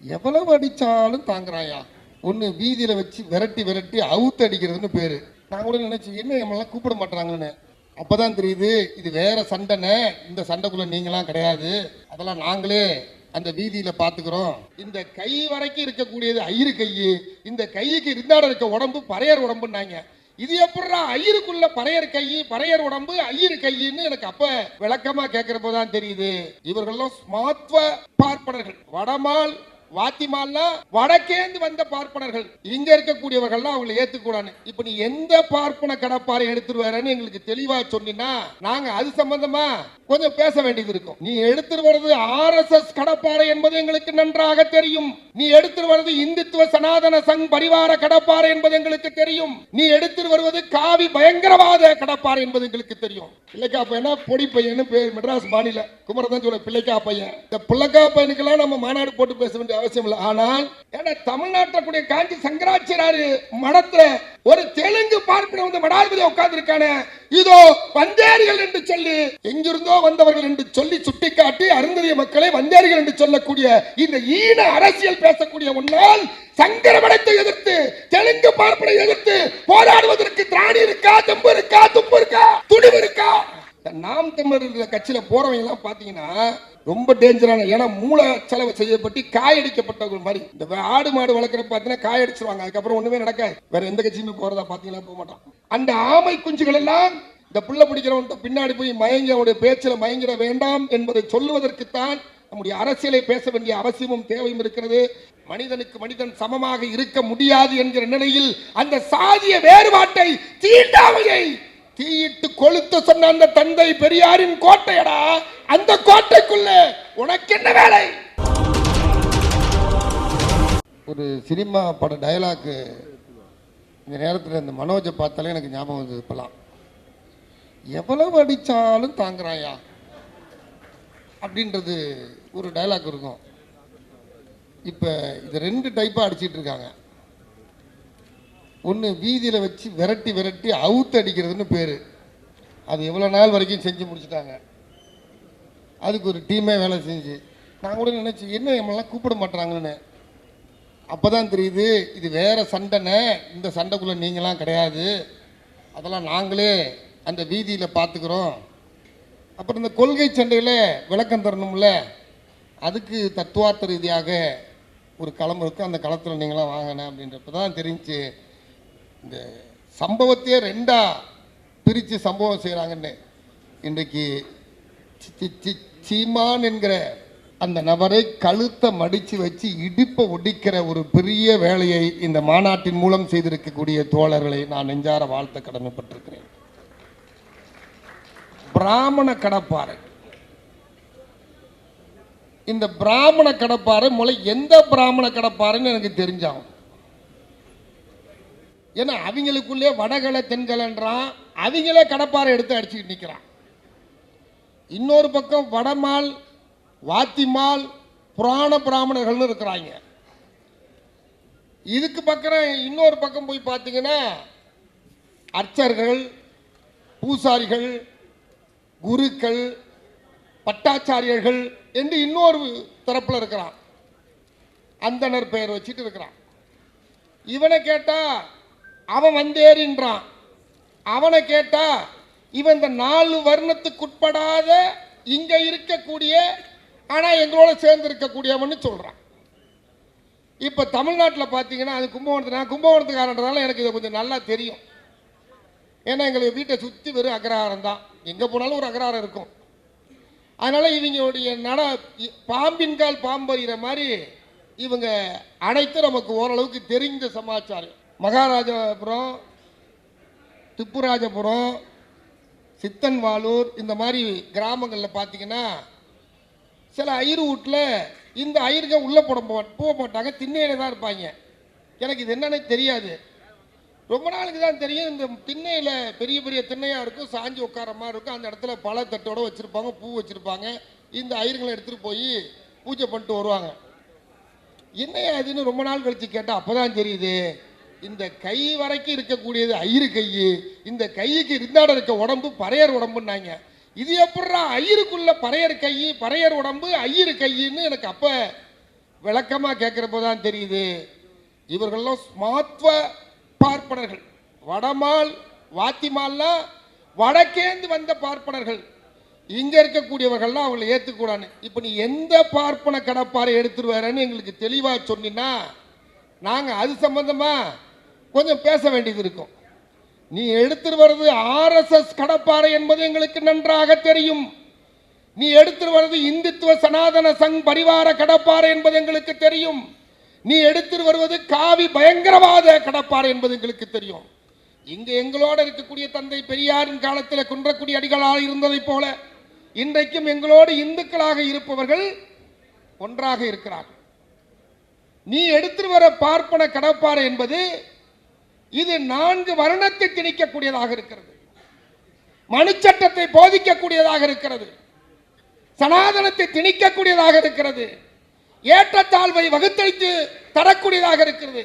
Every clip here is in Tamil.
எவ்வளவு அடிச்சாலும் தாங்குறாயா. ஒன்று வீதியில வச்சு விரட்டி விரட்டி அவுத்து அடிக்கிறதுன்னு பேரு. நான் கூட நினைச்சு என்ன நம்மளாம் கூப்பிட மாட்டாங்கன்னு. அப்பதான் தெரியுது இது வேற சண்டைன்னு. இந்த சண்டைக்குள்ள நீங்களாம் கிடையாது, அதெல்லாம் நாங்களே அந்த வீதியில பாத்துக்கிறோம். இந்த கை வரைக்கும் இருக்கக்கூடியது ஐயரு கை, இந்த கைக்கு இருந்தாட இருக்க உடம்பு பறையர் உடம்புன்னாங்க. இது எப்படா ஐயருக்குள்ள பறையர் கை பறையர் உடம்பு ஐயரு கையின்னு எனக்கு அப்ப விளக்கமா கேட்கிறப்போதான் தெரியுது இவர்கள்லாம் ஸ்மாத்வ பார்ப்பனர்கள். வடமால் வாத்திமால்னா வடக்கேந்து வந்த பார்ப்பனர்கள். இங்க இருக்கக்கூடியவர்கள் அவங்களை ஏத்துக்கூடாது. இப்ப நீ எந்த பார்ப்பன கடப்பாறை எடுத்துட்டு வரன்னு எங்களுக்கு தெளிவா சொன்னீங்கன்னா நாங்க அது சம்பந்தமா கொஞ்சம் பேச வேண்டியது இருக்கும். நீ எடுத்துட்டு வர்றது RSS கடப்பாறை என்பது எங்களுக்கு நன்றாக தெரியும். நீ எடுத்துட்டு வருவது இந்துத்துவ சனாதன சங் பரிவார கடப்பாறை என்பது எங்களுக்கு தெரியும். நீ எடுத்துட்டு வருவது காவி பயங்கரவாத கடப்பாறை என்பது எங்களுக்கு தெரியும். பிள்ளைக்கா பையனா பொடி பையன் பேர் மெட்ராஸ் மாநில குமரதான் சொல்ல பிள்ளைக்கா பையன். இந்த பிள்ளைக்கா பையனுக்கெல்லாம் நம்ம மாநாடு போட்டு பேச வேண்டிய அவசியம் இல்லை. ஆனால் தமிழ்நாட்டில் கூடிய காஞ்சி சங்கராச்சாரிய மடத்துல ஒரு தெலுங்கு பார்ப்பன வந்து மடாதிபதி உட்கார்ந்து இருக்கானே, இதோ வந்தேரிகள் என்று சொல்லி எங்கிருந்தோ வந்தவர்கள் என்று சொல்லி சுட்டிக்காட்டி அருந்ததிய மக்களை வந்தேரிகள் என்று சொல்லக்கூடிய இந்த ஈன அரசியல் பேசக்கூடிய ஒன்றால் சங்கரமடத்தை எதிர்த்து தெலுங்கு பார்ப்பனை எதிர்த்து போராடுவதற்கு திராணி இருக்கா, தெம்பு இருக்கா, துப்பு இருக்கா, துணிவு இருக்கா? நாம் தமிழர் கட்சியில போறவங்க எல்லாம் பாத்தீங்கன்னா ரொம்ப டேஞ்சரான. ஏன்னா மூல செலவு செய்யப்பட்டு காயடிக்கப்பட்டவங்க மாதிரி. இந்த ஆடு மாடு வளர்க்குற பார்த்தீங்கன்னா காயடிச்சிருவாங்க, அதுக்கப்புறம் ஒண்ணுமே நடக்காது. வேற எந்த கட்சியுமே போறதா பாத்தீங்கன்னா போக மாட்டான். அந்த ஆமை குஞ்சுகள் எல்லாம் இந்த புள்ள பிடிக்கிறவன் பின்னாடி போய் மயங்கி அவனுடைய பேச்சில மயங்கிட வேண்டாம் என்பதை சொல்லுவதற்குத்தான் நம்முடைய அரசியலை பேச வேண்டிய அவசியமும் தேவையும் இருக்கிறது. மனிதனுக்கு மனிதன் சமமாக இருக்க முடியாது என்கிற நிலையில் அந்த சாதிய வேறுபாட்டை தீண்டாமையை தீயிட்டு கொளுத்த சொன்ன அந்த தந்தை பெரியாரின் கோட்டையடா. அந்த கோட்டைக்குள்ள உனக்கு என்ன வேலை? ஒரு சினிமா பட டயலாக் இந்த நேரத்தில் இந்த மனோஜை பார்த்தாலே எனக்கு ஞாபகம் வந்தது. இப்பெல்லாம் எவ்வளவு அடிச்சாலும் தாங்குறாயா அப்படின்றது ஒரு டயலாக் இருக்கும். இப்போ இது ரெண்டு டைப்பாக அடிச்சிட்டு இருக்காங்க. ஒன்று வீதியில் வச்சு விரட்டி விரட்டி அவுத்து அடிக்கிறதுன்னு பேர். அது எவ்வளோ நாள் வரைக்கும் செஞ்சு முடிச்சுட்டாங்க. அதுக்கு ஒரு டீமே வேலை செஞ்சு நான் கூட நினச்சி என்ன நம்மளாம் கூப்பிட மாட்டாங்கன்னு. அப்போ தான் தெரியுது இது வேற சண்டைன்னு. இந்த சண்டைக்குள்ளே நீங்களாம் கிடையாது, அதெல்லாம் நாங்களே அந்த வீதியில் பார்த்துக்கிறோம். அப்புறம் இந்த கொள்கை சண்டையில் விளக்கம் தரணும்ல, அதுக்கு தத்துவார்த்த ரீதியாக ஒரு களம் இருக்குது. அந்த களத்தில் நீங்களாம் வாங்கினேன் அப்படின்றப்ப தான் தெரிஞ்சு இந்த சம்பவத்தையே ரெண்டா பிரித்து சம்பவம் செய்கிறாங்கன்னு. இன்றைக்கு சீமான் என்கிற அந்த நபரை கழுத்தை மடித்து வச்சு இடிப்பை ஒடிக்கிற ஒரு பெரிய வேலையை இந்த மாநாட்டின் மூலம் செய்திருக்கக்கூடிய தோழர்களை நான் நெஞ்சார வாழ்த்த கடமைப்பட்டிருக்கிறேன். பிராமண கடப்பாறை, இந்த பிராமண கடப்பாறை மூலம் எந்த பிராமண கடப்பாறைன்னு எனக்கு தெரிஞ்சாகும். ஏன்னா அவங்களுக்குள்ளே வடகலை தென்கலைன்றான், அவங்களே கடப்பாறை எடுத்து அடிச்சுக்கிட்டு நிற்கிறான். இன்னொரு பக்கம் வடமால் வாத்திமால் புராண பிராமணர்கள்னு இருக்கிறாங்க. இதுக்கு பக்கம் இன்னொரு பக்கம் போய் பார்த்தீங்கன்னா அர்ச்சர்கள், பூசாரிகள், குருக்கள், பட்டாச்சாரியர்கள் என்று இன்னொரு தரப்புல இருக்கிறான். அந்தனர் பெயர் வச்சுட்டு இருக்கிறான். இவனை கேட்டா அவன் வந்தேறின்றான், அவனை கேட்டா இவன் இந்த 4 வர்ணத்துக்குட்படாத இங்க இருக்கக்கூடிய ஆனா எங்களோட சேர்ந்து இருக்கக்கூடியவன்னு சொல்றான். இப்ப தமிழ்நாட்டில் பார்த்தீங்கன்னா அது கும்பகோணத்து, நான் கும்பகோணத்துக்காரன்றதால எனக்கு இதை கொஞ்சம் நல்லா தெரியும். ஏன்னா எங்களுக்கு வீட்டை சுற்றி வெறும் அக்ரஹாரம் தான், எங்கே போனாலும் ஒரு அக்ரஹாரம் இருக்கும். அதனால இவங்களுடைய பாம்பின் கால் பாம்பறிகிற மாதிரி இவங்க அனைத்தும் நமக்கு ஓரளவுக்கு தெரிந்த சமாச்சாரம். மகாராஜபுரம், திப்புராஜபுரம், சித்தன்வாலூர் இந்த மாதிரி கிராமங்களில் பார்த்தீங்கன்னா சில ஐயர் வீட்டில் இந்த ஐயருங்க உள்ளே போக மாட்டாங்க, திண்ணையில தான் இருப்பாங்க. எனக்கு இது என்னன்னு தெரியாது, ரொம்ப நாளுக்கு தான் தெரியும். இந்த திண்ணையில் பெரிய பெரிய திண்ணையாக இருக்கும், சாஞ்சி உட்கார மாதிரி இருக்கும். அந்த இடத்துல பல தட்டோடு வச்சுருப்பாங்க, பூ வச்சுருப்பாங்க. இந்த ஐயர்களை எடுத்துகிட்டு போய் பூஜை பண்ணிட்டு வருவாங்க. என்னையா இதுன்னு ரொம்ப நாள் கழித்து கேட்டால் அப்போ தான் தெரியுது இந்த கை வரைக்கும் இருக்கக்கூடியது ஐயரு கை, இந்த கைக்கு இருந்தாட இருக்க உடம்பு பறையர் உடம்புன்னாங்க. இது எப்படா ஐயருக்குள்ள பறையர் கை பறையர் உடம்பு ஐயரு கைன்னு எனக்கு அப்போ விளக்கமா கேட்கிறப்போ தான் தெரியுது இவர்கள்லாம் ஸ்மார்த்வ பார்ப்பனர்கள். வடமால் வாத்திமால்லாம் வடக்கேந்து வந்த பார்ப்பனர்கள். இங்க இருக்கக்கூடியவர்கள்லாம் அவங்களை ஏத்துக்கூடாது. இப்ப நீ எந்த பார்ப்பன கடப்பாரை எடுத்துட்டு வரேன்னு எங்களுக்கு தெளிவா சொன்னீங்கன்னா நாங்க அது சம்பந்தமா கொஞ்சம் பேச வேண்டியது இருக்கும். நீ எடுத்துட்டு வர்றது RSS கடப்பாரை என்பது எங்களுக்கு நன்றாக தெரியும். நீ எடுத்துட்டு வர்றது இந்துத்துவ சனாதன சங் பரிவார கடப்பாரை என்பது எங்களுக்கு தெரியும். நீ எடுத்துட்டு வருவது காவி பயங்கரவாத கடப்பாரை என்பது எங்களுக்கு தெரியும். இங்க எங்களோட இருக்கக்கூடிய தந்தை பெரியாரின் காலத்தில் குன்றக்குடி அடிகளாக இருந்ததை போல இன்றைக்கும் எங்களோடு இந்துக்களாக இருப்பவர்கள் ஒன்றாக இருக்கிறார்கள். நீ எடுத்துட்டு வர பார்ப்பன கடப்பாரை என்பது இது 4 வருணத்தை திணிக்கக்கூடியதாக இருக்கிறது. மனுச்சட்டத்தை போதிக்கக்கூடியதாக இருக்கிறது. சனாதனத்தை திணிக்கக்கூடியதாக இருக்கிறது. ஏற்றத்தாழ்வை வகுத்தளித்து தரக்கூடியதாக இருக்கிறது.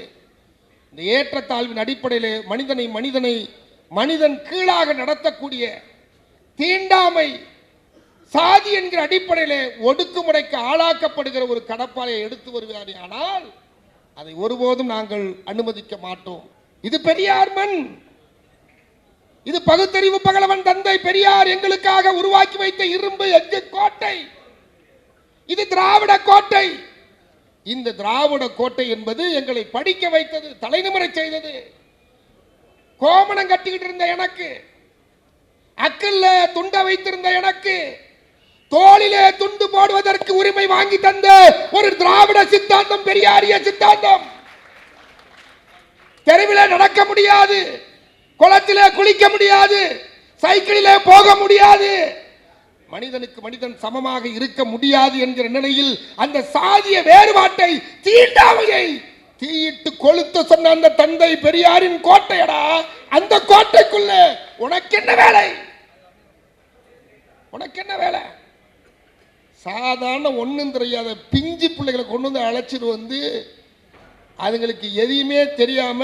இந்த ஏற்றத்தாழ்வின் அடிப்படையில் மனிதன் கீழாக நடத்தக்கூடிய தீண்டாமை சாதி என்கிற அடிப்படையில் ஒடுக்குமுறைக்கு ஆளாக்கப்படுகிற ஒரு கடப்பாறையை எடுத்து வருகிறாரே, ஆனால் அதை ஒருபோதும் நாங்கள் அனுமதிக்க மாட்டோம். இது பெரியார் மண். இது பகுத்தறிவு பகலவன் தந்தை பெரியார் எங்களுக்காக உருவாக்கி வைத்த இரும்பு எஃகு கோட்டை. இது திராவிட கோட்டை. இந்த திராவிட கோட்டை என்பது எங்களை படிக்க வைத்தது, தலைநிமிரை செய்தது. கோமணம் கட்டிக்கிட்டு இருந்த எனக்கு, அக்கல்ல துண்ட வைத்திருந்த எனக்கு, தோளிலே துண்டு போடுவதற்கு உரிமை வாங்கி தந்த ஒரு திராவிட சித்தாந்தம் பெரியாரிய சித்தாந்தம். தெருவிலே நடக்க முடியாது, குளத்திலே குளிக்க முடியாது, சைக்கிளிலே போக முடியாது, மனிதனுக்கு மனிதன் சமமாக இருக்க முடியாது என்கிற நிலையில் அந்த சாதிய வேறுபாட்டை தீண்டாமையை தீயிட்டு கொளுத்த சொன்ன அந்த தந்தை பெரியாரின் கோட்டையடா. அந்த கோட்டைக்குள்ள உனக்கு என்ன வேலை? உனக்கு என்ன வேலை? சாதாரண ஒண்ணும் தெரியாத பிஞ்சு பிள்ளைகளை கொண்டு வந்து அழைச்சிட்டு வந்து அதுங்களுக்கு எதையுமே தெரியாம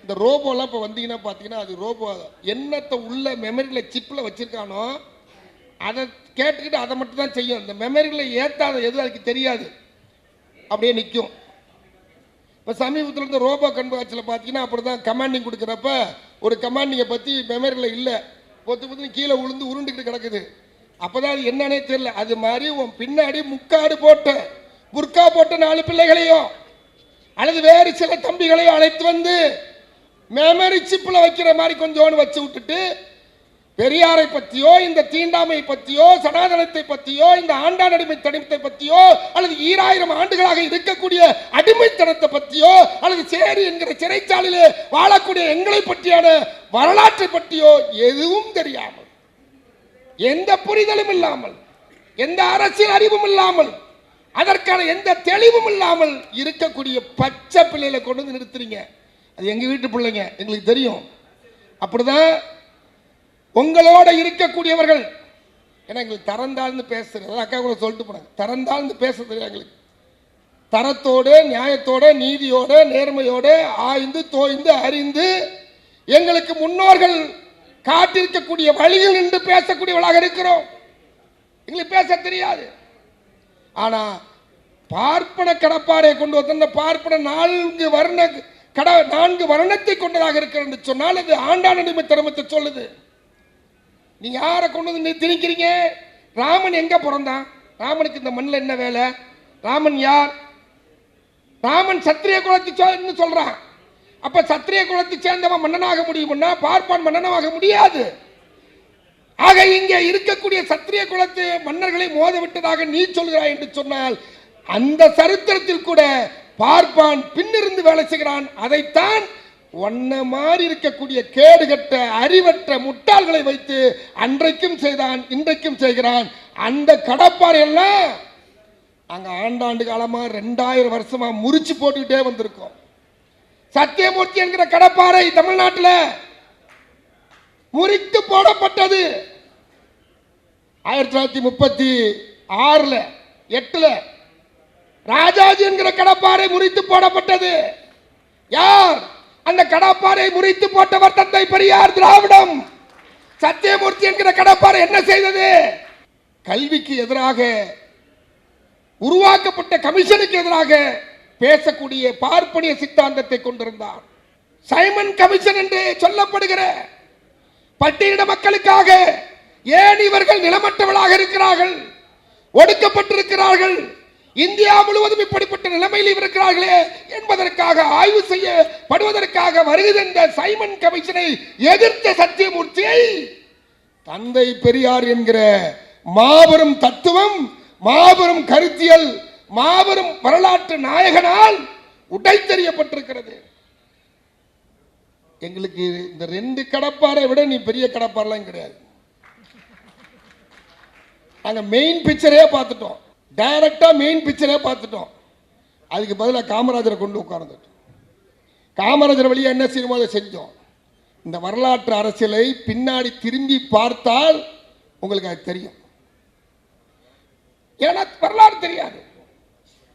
இந்த ரோபோலாம் இப்போ வந்தீங்கன்னா பார்த்தீங்கன்னா அது ரோபோ என்னத்தை உள்ள மெமரியில் சிப்பில் வச்சிருக்கானோ அதை கேட்டுக்கிட்டு அதை மட்டும் தான் செய்யும். இந்த மெமரியில் ஏற்றாத எது அதுக்கு தெரியாது, அப்படியே நிற்கும். இப்போ சமீபத்தில் இருந்த ரோபோ கண்காட்சியில் பார்த்தீங்கன்னா அப்படி தான் கமாண்டிங் கொடுக்குறப்ப ஒரு கமாண்டிங்கை பற்றி மெமரியில் இல்லை, பொத்து கீழே விழுந்து உருண்டுக்கிட்டு கிடக்குது. அப்போதான் அது என்னன்னே தெரியல. அது மாதிரி உன் பின்னாடி முக்காடு போட்ட புர்கா போட்ட 4 பிள்ளைகளையோ அல்லது வேறு சில தம்பிகளையோ அழைத்து வந்து மெமரி சிப்பில் வைக்கிற மாதிரி கொஞ்சோன்னு வச்சு விட்டுட்டு பெரியாரை பற்றியோ இந்த தீண்டாமை பற்றியோ சனாதனத்தை பற்றியோ இந்த ஆண்டான் அடிமைத்தனத்தை பற்றியோ அல்லது 2000 ஆண்டுகளாக இருக்கக்கூடிய அடிமைத்தனத்தை பற்றியோ அல்லது சேரி என்கிற சிறைச்சாலையிலே வாழக்கூடிய எங்களை பற்றியான வரலாற்றை பற்றியோ எதுவும் தெரியாமல், எந்த புரிதலும் இல்லாமல், எந்த அரசியல் அறிவும் இல்லாமல், அதற்கான எந்த தெளிவும் இல்லாமல் இருக்கக்கூடிய பச்சை பிள்ளைகளை கொண்டு வந்து நிறுத்துறீங்க. அது எங்க வீட்டு பிள்ளைங்க, எங்களுக்கு தெரியும். அப்படிதான் உங்களோட இருக்கக்கூடியவர்கள். ஏன்னா எங்களுக்கு தரந்தாழ்ந்து பேசுறது, அக்கா கூட சொல்லிட்டு போனாங்க, தரந்தாழ்ந்து பேச தெரியும் எங்களுக்கு. தரத்தோடு நியாயத்தோட நீதியோட நேர்மையோட ஆய்ந்து தோய்ந்து அறிந்து எங்களுக்கு முன்னோர்கள் காட்டிருக்கக்கூடிய வழியில் நின்று பேசக்கூடியவளாக இருக்கிறோம். எங்களுக்கு பேச தெரியாது. ஆனா பார்ப்பன கடப்பாறை கொண்டு வந்த பார்ப்பன 4 வருணத்தை கொண்டதாக இருக்கிறது சொன்னால் அது ஆண்டான் அடிமைத்தனத்தை சொல்லுது. நீங்க யாரை கொண்டு வந்து திணிக்கிறீங்க? ராமன் எங்க பிறந்தான்? ராமனுக்கு இந்த மண்ணில் என்ன வேலை? ராமன் யார்? ராமன் சத்திரிய குலத்தை சொல்றான். அப்ப சத்திரிய குலத்தை சேர்ந்தவன் மன்னனாக முடியும்னா பார்ப்பான் மன்னனாக முடியாது. ஆக இங்கே இருக்கக்கூடிய சத்திரிய குலத்து மன்னர்களை மோத விட்டதாக நீ சொல்கிறாய் என்று சொன்னால் அந்த சரித்திரத்தில் கூட பார்ப்பான் பின்னிருந்து வேலை செய்கிறான். அதைத்தான் ஒன்ன மாதிரி இருக்கக்கூடிய கேடுகட்ட அறிவற்ற முட்டாள்களை வைத்து அன்றைக்கும் செய்தான், இன்றைக்கும் செய்கிறான். அந்த கடப்பாறை எல்லாம் அங்க ஆண்டாண்டு காலமா 2000 வருஷமா முறிச்சு போட்டுக்கிட்டே வந்திருக்கோம். சத்தியமூர்த்தி என்கிற கடப்பாறை தமிழ்நாட்டில் முறித்து போடப்பட்டது 1936 8 ராஜாஜி என்கிற கடப்பாறை முறித்து போடப்பட்டது. யார்? அந்த கடப்பாறை முறித்து போட்டவர் தந்தை பெரியார், திராவிடம். சத்தியமூர்த்தி என்கிற கடப்பாறை என்ன செய்தது? கல்விக்கு எதிராக உருவாக்கப்பட்ட கமிஷனுக்கு எதிராக பேசக்கூடிய பார்ப்பனிய சித்தாந்தத்தை கொண்டிருந்தார். சைமன் கமிஷன் என்று சொல்லப்படுகிற பட்டியலின மக்களுக்காக ஏன் இவர்கள் நிலமற்றவர்களாக இருக்கிறார்கள், ஒடுக்கப்பட்டிருக்கிறார்கள், இந்தியா முழுவதும் இப்படிப்பட்ட நிலைமையில் இருக்கிறார்களே என்பதற்காக ஆய்வு செய்யப்படுவதற்காக வருகின்ற சைமன் கமிஷனை எதிர்த்த சத்தியமூர்த்தியை தந்தை பெரியார் என்கிற மாபெரும் தத்துவம், மாபெரும் கருத்தியல், மாபெரும் வரலாற்று நாயகனால் உடைத்தெறியப்பட்டிருக்கிறது. எங்களுக்கு இந்த 2 கடப்பாரை விட நீ பெரிய கடப்பாரெல்லாம் கிடையாது. நாங்க மெயின் பிக்சரே பார்த்துட்டோம், டைரக்டா மெயின் பிக்சரே பார்த்துட்டோம். அதுக்கு பதிலாக காமராஜரை கொண்டு உட்கார்ந்துட்டோம். காமராஜர் வழியா என்ன செய்யணுமோ அதை செஞ்சோம். இந்த வரலாற்று அரசியலை பின்னாடி திரும்பி பார்த்தால் உங்களுக்கு அது தெரியும். ஏன்னா வரலாறு தெரியாது,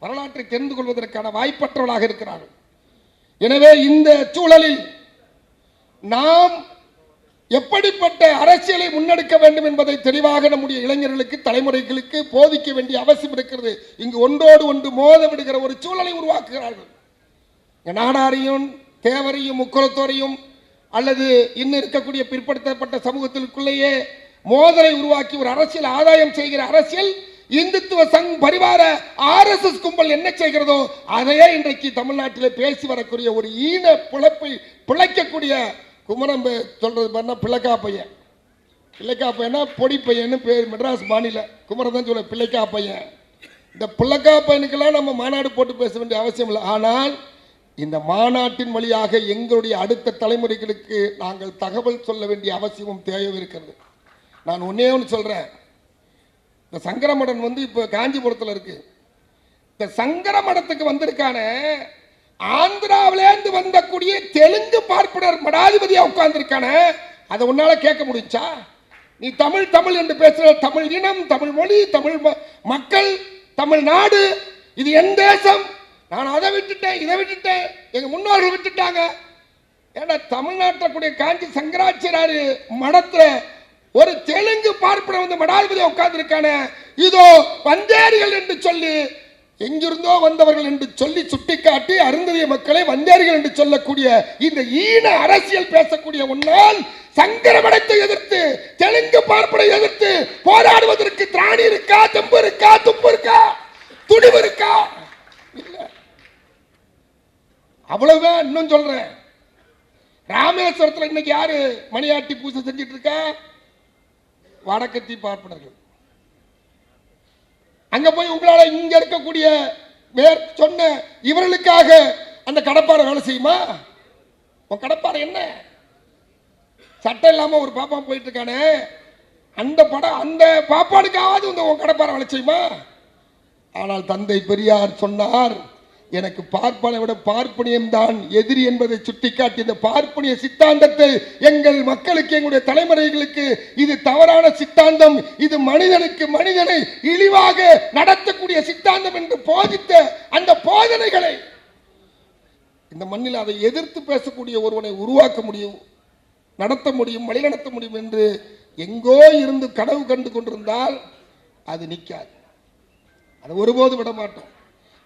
வரலாற்றை தெரிந்து கொள்வதற்கான வாய்ப்பற்றவர்களாக இருக்கிறார்கள். எனவே இந்த சூழலில் நாம் எப்படிப்பட்ட அரசியலை முன்னெடுக்க வேண்டும் என்பதை தெளிவாக நம்முடைய இளைஞர்களுக்கு, தலைமுறைகளுக்கு போதிக்க வேண்டிய அவசியம் இருக்கிறது. இங்கு ஒன்றோடு ஒன்று மோத விடுகிற ஒரு சூழலை உருவாக்குகிறார்கள். நாடாரையும் தேவரையும் முக்குளத்தோரையும் அல்லது இன்னும் இருக்கக்கூடிய பிற்படுத்தப்பட்ட சமூகத்திற்குள்ளேயே மோதலை உருவாக்கி ஒரு அரசியல் ஆதாயம் செய்கிற அரசியல் இந்துத்துவ சங் பரிவார RSS கும்பல் என்ன செய்கிறதோ அதையே இன்றைக்கு தமிழ்நாட்டில் பேசி வரக்கூடிய ஒரு ஈன பிழைப்பை பிழைக்கக்கூடிய குமரம் சொல்றது பாருன்னா பிள்ளைக்கா பையன். பிள்ளைக்கா பையனா பொடி பையன்னு பேர், மெட்ராஸ் மாநில குமரம் தான் சொல்ல பிள்ளைக்கா பையன். இந்த பிள்ளைக்கா பையனுக்கெல்லாம் நம்ம மாநாடு போட்டு பேச வேண்டிய அவசியம் இல்லை. ஆனால் இந்த மாநாட்டின் வழியாக எங்களுடைய அடுத்த தலைமுறைகளுக்கு நாங்கள் தகவல் சொல்ல வேண்டிய அவசியமும் தேவை இருக்கிறது. நான் ஒன்னே ஒன்று சொல்றேன். இந்த சங்கரமடம் இப்போ காஞ்சிபுரத்தில் இருக்கு. இந்த சங்கரமடத்துக்கு வந்திருக்கான ஆந்திராவிலேருந்து வந்தக்கூடிய தெலுங்கு பார்ப்பனர் மடாதிபதியா உட்கார்ந்துருக்கான, அதை உன்னால கேட்க முடிஞ்சா? நீ தமிழ் தமிழ் என்று பேசுற தமிழ் இனம், தமிழ் மொழி, தமிழ் மக்கள், தமிழ்நாடு, இது என் தேசம். நான் அதை விட்டுட்டேன், இதை விட்டுட்டேன், எங்க முன்னோர்கள் விட்டுட்டாங்க. ஏன்னா தமிழ்நாட்டில் கூடிய காஞ்சி சங்கராச்சாரிய மடத்துல ஒரு தெலுங்கு பார்ப்பனர் வந்து மடாதிபதி உட்கார்ந்து இருக்கான, இதோ வந்தேரிகள் என்று சொல்லி எங்கிருந்தோ வந்தவர்கள் என்று சொல்லி சுட்டிக்காட்டி அருந்ததிய மக்களை வந்தேரிகள் என்று சொல்லக்கூடிய இந்த ஈன அரசியல் பேசக்கூடிய உன்னால் சங்கரமடத்தை எதிர்த்து, தெலுங்கு பார்ப்பனை எதிர்த்து போராடுவதற்கு திராணி இருக்கா, தெம்பு இருக்கா, துப்பு இருக்கா, துணிவு இருக்கா? இல்ல. அவ்வளவுதான். இன்னும் சொல்றேன், ராமேஸ்வரத்தில் இன்னைக்கு யாரு மணியாட்டி பூஜை செஞ்சிட்டு இருக்கா? வடக்கத்தி பார்ப்பனர்கள். அங்க போய் உங்களால இங்க இருக்கக்கூடிய சொன்ன இவர்களுக்காக அந்த கடப்பாறை வேலை செய்யுமா? உன் கடப்பாறை என்ன? சட்டம் இல்லாம ஒரு பாப்பா போயிட்டு இருக்கானே, அந்த படம் அந்த பாப்பானுக்காவது உன் கடப்பாறை வேலை செய்யுமா? ஆனால் தந்தை பெரியார் சொன்னார், எனக்கு பார்ப்பனை விட பார்ப்பனியம் தான் எதிரி என்பதை சுட்டிக்காட்டி இந்த பார்ப்பனிய சித்தாந்தத்தை எங்கள் மக்களுக்கு, எங்களுடைய தலைமுறைகளுக்கு இது தவறான சித்தாந்தம், இது மனிதனுக்கு மனிதனை இழிவாக நடத்தக்கூடிய சித்தாந்தம் என்று போதித்த அந்த போதனைகளை இந்த மண்ணில் அதை எதிர்த்து பேசக்கூடிய ஒருவனை உருவாக்க முடியும், நடத்த முடியும், வழிநடத்த முடியும் என்று எங்கோ இருந்து கனவு கண்டு கொண்டிருந்தால் அது நிற்காது. அதை ஒருபோது விட மாட்டோம்.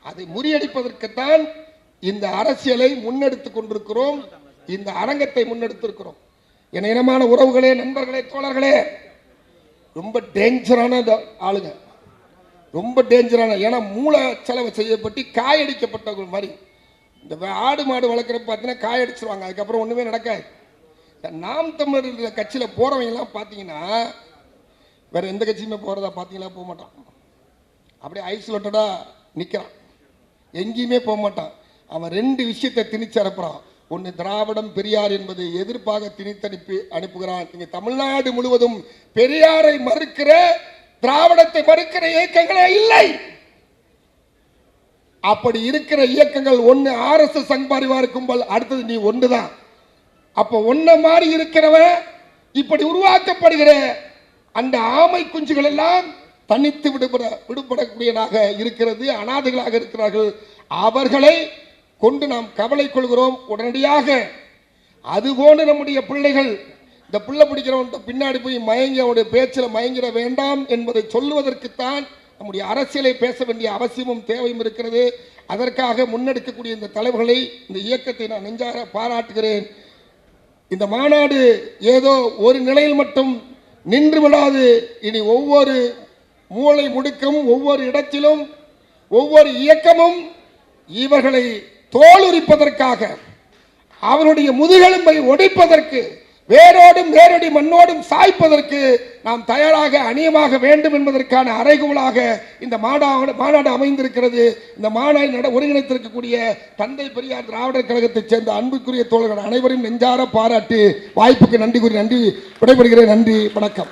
அதை முறியடிப்பதற்குத்தான் இந்த அரசியலை முன்னெடுத்துக் கொண்டிருக்கிறோம், இந்த அரங்கத்தை முன்னெடுத்திருக்கிறோம். என் இனமான உறவுகளே, நண்பர்களே, தோழர்களே, ரொம்ப டேஞ்சரான ஆளுங்க, ரொம்ப டேஞ்சரான. ஏன்னா மூளை செலவு செய்யப்பட்டு காயடிக்கப்பட்டவர்கள் மாதிரி. இந்த ஆடு மாடு வளர்க்குற பார்த்தீங்கன்னா காயடிச்சிருவாங்க, அதுக்கப்புறம் ஒன்றுமே நடக்காது. நாம் தமிழர் கட்சியில் போகிறவங்க எல்லாம் பார்த்தீங்கன்னா வேற எந்த கட்சியுமே போகிறதா பார்த்தீங்களா? போக மாட்டான். அப்படியே ஐசோலேட்டடா நிற்கிறான், எங்கேயுமே போக மாட்டான். அவன் 2 விஷயத்தை திணிச்சு அனுப்புறான். ஒன்று, திராவிடம் பெரியார் என்பதை எதிர்ப்பாக திணித்தனுப்பி அனுப்புகிறான். நீங்க தமிழ்நாடு முழுவதும் பெரியாரை மறுக்கிற, திராவிடத்தை மறுக்கிற இயக்கங்களே இல்லை. அப்படி இருக்கிற இயக்கங்கள் ஒன்று RSS சங் பரிவார கும்பல், அடுத்தது நீ ஒன்றுதான். அப்ப ஒன்ன மாதிரி இருக்கிறவன் இப்படி உருவாக்கப்படுகிற அந்த ஆமை குஞ்சுகள் எல்லாம் தனித்து விடுபடக்கூடியதாக இருக்கிறது, அனாதைகளாக இருக்கிறார்கள். அவர்களை கொண்டு நாம் கவலை கொள்கிறோம். உடனடியாக அதுபோன்று நம்முடைய பிள்ளைகள், இந்த பிள்ளை பிடிக்கிறவன் பின்னாடி போய் மயங்கி அவனுடைய பேச்சில் மயங்கிட வேண்டாம் என்பதை சொல்லுவதற்குத்தான் நம்முடைய அரசியலை பேச வேண்டிய அவசியமும் தேவையும் இருக்கிறது. அதற்காக முன்னெடுக்கக்கூடிய இந்த தலைவர்களை, இந்த இயக்கத்தை நான் நெஞ்சார பாராட்டுகிறேன். இந்த மாநாடு ஏதோ ஒரு நிலையில் மட்டும் நின்று விடாது. இனி ஒவ்வொரு மூளை முடுக்கும், ஒவ்வொரு இடத்திலும், ஒவ்வொரு இயக்கமும் இவர்களை தோலுரிப்பதற்காக, அவருடைய முதுகெலும்பை ஒடிப்பதற்கு, வேரோடும் வேரடி மண்ணோடும் சாய்ப்பதற்கு நாம் தயாராக அணியமாக வேண்டும் என்பதற்கான அறைகூலாக இந்த மாநாடு அமைந்திருக்கிறது. இந்த மாநாடு ஒருங்கிணைத்திருக்கக்கூடிய தந்தை பெரியார் திராவிடர் கழகத்தைச் சேர்ந்த அன்புக்குரிய தோழர்கள் அனைவரும் நெஞ்சார பாராட்டி வாய்ப்புக்கு நன்றி கூறி விடைபெறுகிறேன். நன்றி, வணக்கம்.